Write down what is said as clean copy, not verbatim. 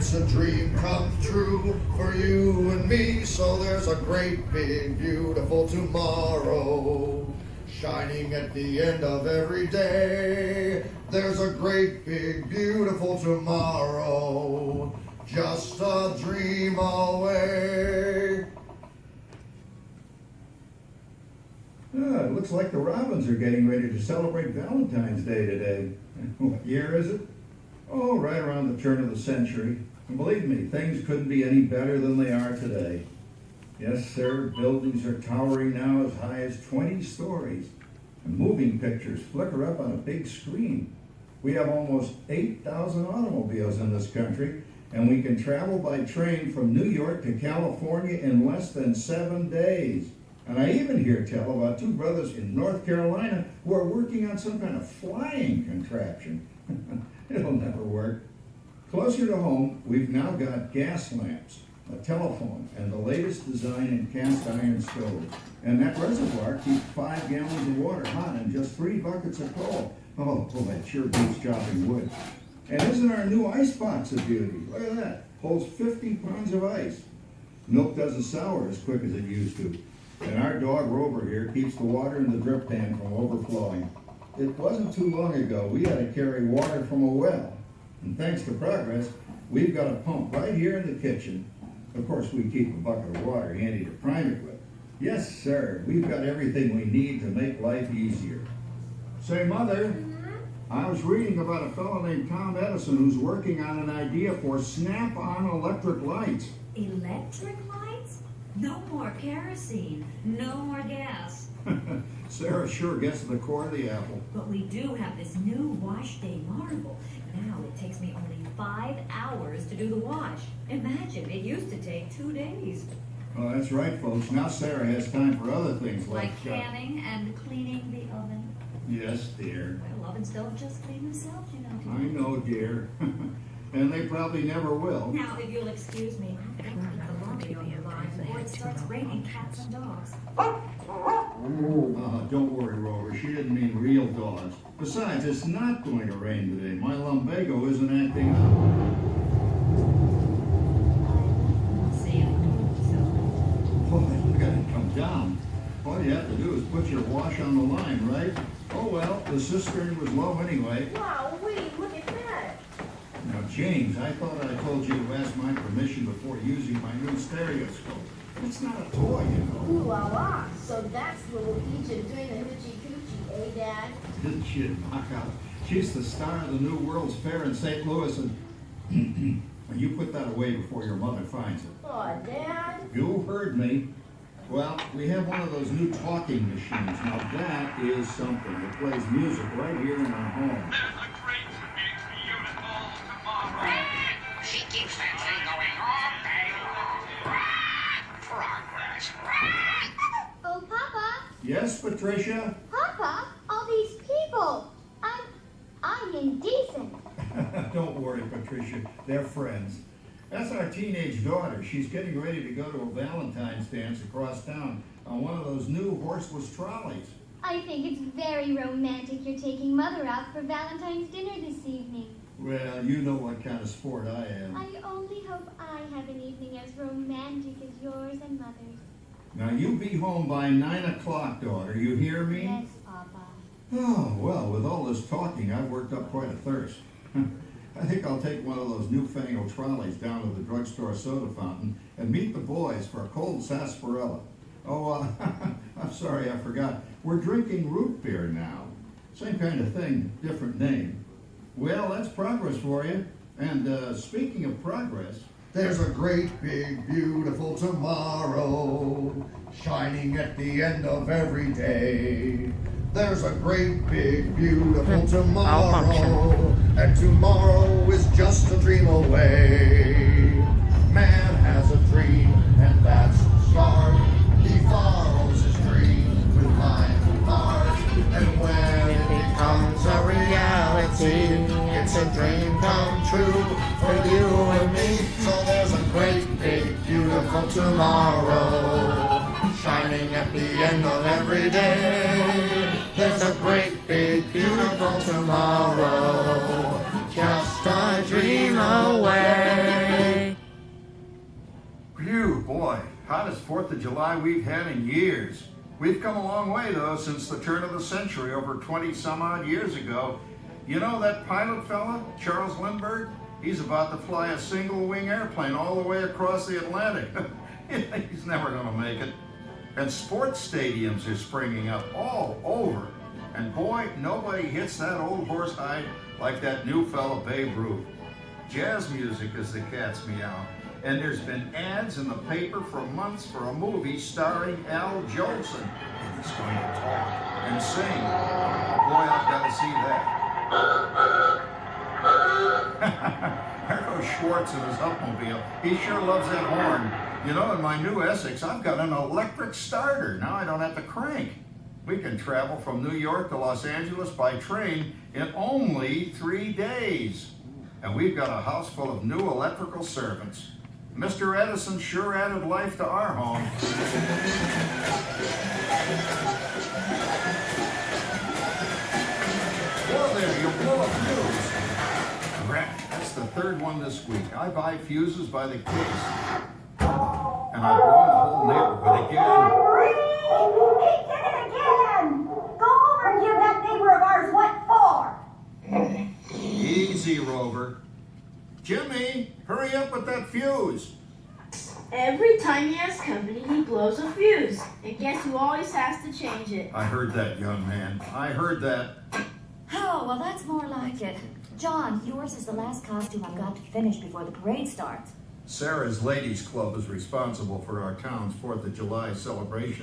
It's a dream come true for you and me, so there's a great big beautiful tomorrow shining at the end of every day. There's a great big beautiful tomorrow, just a dream away. It looks like the Robins are getting ready to celebrate Valentine's Day today. What year is it? Oh, right around the turn of the century. And believe me, things couldn't be any better than they are today. Yes, sir, buildings are towering now as high as 20 stories. And moving pictures flicker up on a big screen. We have almost 8,000 automobiles in this country, and we can travel by train from New York to California in less than 7 days. And I even hear tell about two brothers in North Carolina who are working on some kind of flying contraption. It'll never work. Closer to home, we've now got gas lamps, a telephone, and the latest design in cast iron stoves. And that reservoir keeps 5 gallons of water hot and just 3 buckets of coal. Oh, that sure beats chopping wood. And isn't our new ice box a beauty? Look at that. Holds 50 pounds of ice. Milk doesn't sour as quick as it used to. And our dog Rover here keeps the water in the drip pan from overflowing. It wasn't too long ago we had to carry water from a well. And thanks to Progress, we've got a pump right here in the kitchen. Of course, we keep a bucket of water handy to prime it with. Yes, sir, we've got everything we need to make life easier. Say, Mother, I was reading about a fellow named Tom Edison who's working on an idea for snap-on electric lights. Electric lights? No more kerosene, no more gas. Sarah sure gets to the core of the apple. But we do have this new wash day marvel. Now it takes me only 5 hours to do the wash. Imagine, it used to take 2 days. Oh, that's right, folks. Now Sarah has time for other things Like canning and cleaning the oven. Yes, dear. Well, ovens don't just clean themselves, you know. I know, dear. And they probably never will. Now, if you'll excuse me, I'll keep the laundry on the line before it starts raining cats and dogs. Don't worry, Rover. She didn't mean real dogs. Besides, it's not going to rain today. My lumbago isn't acting up. See, I told you so. Boy, you gotta come down. All you have to do is put your wash on the line, right? Oh well, the cistern was low anyway. Wow, wait, look at that. Now, James, I thought I told you to ask my permission before using my new stereoscope. It's not a toy, you know. Ooh la la. So that's little Egypt doing the hoochie coochie, eh, Dad? Didn't she knock out? She's the star of the new World's Fair in St. Louis, and you put that away before your mother finds it. Aw, Dad. You heard me. Well, we have one of those new talking machines. Now that is something. It plays music right here in our home. She keeps that thing going all day long. Progress. Oh, Papa. Yes, Patricia? Papa, all these people. I'm indecent. Don't worry, Patricia. They're friends. That's our teenage daughter. She's getting ready to go to a Valentine's dance across town on one of those new horseless trolleys. I think it's very romantic you're taking Mother out for Valentine's dinner this evening. Well, you know what kind of sport I am. I only hope I have an evening as romantic as yours and Mother's. Now, you be home by 9 o'clock, daughter. You hear me? Yes, Papa. Oh, well, with all this talking, I've worked up quite a thirst. I think I'll take one of those newfangled trolleys down to the drugstore soda fountain and meet the boys for a cold sarsaparilla. Oh, I'm sorry, I forgot. We're drinking root beer now. Same kind of thing, different name. Well, that's progress for you. And speaking of progress, there's a great big beautiful tomorrow shining at the end of every day. There's a great big beautiful tomorrow, and tomorrow is just a dream away. Man has a dream, and that's the start. He follows his dream with mind and heart, and when it becomes a reality, it's a dream come true for you and me. So there's a great big beautiful tomorrow shining at the end of every day. There's a great big beautiful tomorrow, just a dream away. 4th of July we've had in years. We've come a long way, though, since the turn of the century, over 20 some odd years ago. You know that pilot fella, Charles Lindbergh? He's about to fly a single-wing airplane all the way across the Atlantic. He's never going to make it. And sports stadiums are springing up all over. And boy, nobody hits that old horse hide like that new fella Babe Ruth. Jazz music is the cat's meow. And there's been ads in the paper for months for a movie starring Al Jolson. And he's going to talk and sing. Boy, I've got to see that. There goes Schwartz in his Upmobile. He sure loves that horn. You know, in my new Essex, I've got an electric starter. Now I don't have to crank. We can travel from New York to Los Angeles by train in only 3 days. And we've got a house full of new electrical servants. Mr. Edison sure added life to our home. Well, there, you blow a fuse. Correct. That's the third one this week. I buy fuses by the case. And I blow the whole neighborhood again. He did it again! Go over and give that neighbor of ours what for! Easy, Rover. Jimmy, hurry up with that fuse. Every time he has company, he blows a fuse. And guess who always has to change it? I heard that, young man. I heard that. Oh, well, that's more like it. John, yours is the last costume I've got to finish before the parade starts. Sarah's Ladies Club is responsible for our town's 4th of July celebration.